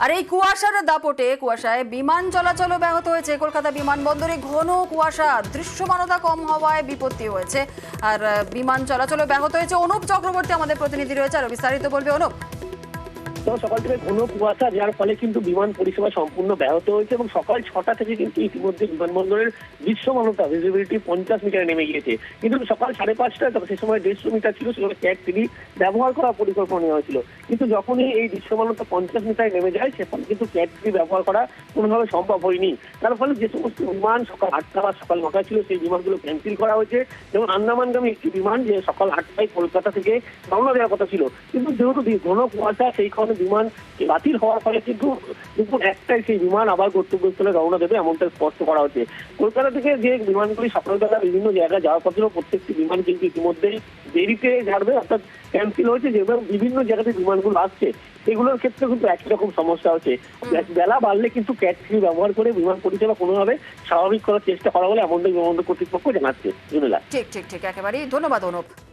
আর এই কুয়াশায় বিমান চলাচলও ব্যাহত হয়েছে। কলকাতা বিমানবন্দরে ঘন কুয়াশা, দৃশ্যমানতা কম হওয়ায় বিপত্তি হয়েছে। আর বিমান চলাচলও ব্যাহত হয়েছে। অনুপ চক্রবর্তী আমাদের প্রতিনিধি রয়েছে, আরো বিস্তারিত বলবে অনুপ। সকাল থেকে ঘন কুয়াশা, যার ফলে কিন্তু বিমান পরিষেবা সম্পূর্ণ ব্যাহত হয়েছে এবং সকাল 6টা থেকে কিন্তু ইতিমধ্যে বিমানবন্দরের দৃশ্যমানতা ভিজিবিলিটি 50 মিটারে নেমে গিয়েছে। কিন্তু সকাল 5:30টায় সে সময় 150 মিটার ছিল, সেখানে ক্যাট 3 ব্যবহার করার পরিকল্পনা নেওয়া হয়েছিল। কিন্তু যখনই এই দৃশ্যমানতা 50 মিটারে নেমে যায়, সেখানে কিন্তু ক্যাট 3 ব্যবহার করা কোনোভাবে সম্ভব হয়নি। তার ফলে যে সমস্ত বিমান সকাল 8টা বা সকাল 9টা ছিল, সেই বিমানগুলো ক্যান্সেল করা হয়েছে। যেমন আন্দামানগামী একটি বিমান যে সকাল 8টায় কলকাতা থেকে রওনা দেওয়ার কথা ছিল, কিন্তু যেহেতু ঘন কুয়াশা, সেই কারণে বিমান বাতিল হওয়ার ফলে কিন্তু দুপুর 1টায় সেই বিমান আবার গন্তব্যস্থলে রওনা দেবে, এমনটা স্পষ্ট করা হচ্ছে। কলকাতা থেকে যে বিমানগুলি সকালবেলা বিভিন্ন জায়গায় যাওয়ার কথা ছিল, প্রত্যেকটি বিমান কিন্তু ইতিমধ্যে দেরিতে ছাড়বে, অর্থাৎ ক্যান্সেল হয়েছে। যেভাবে বিভিন্ন জায়গাতে বিমানগুলো আসছে, সেগুলোর ক্ষেত্রে কিন্তু একই রকম সমস্যা হচ্ছে। বেলা বাড়লে কিন্তু ক্যাট 3 ব্যবহার করে বিমান পরিষেবা কোনোভাবে স্বাভাবিক করার চেষ্টা করা বলে এমনটাই বিমানবন্দর কর্তৃপক্ষ জানাচ্ছে। ঠিক ঠিক ঠিক, একেবারেই। ধন্যবাদ অনুপ।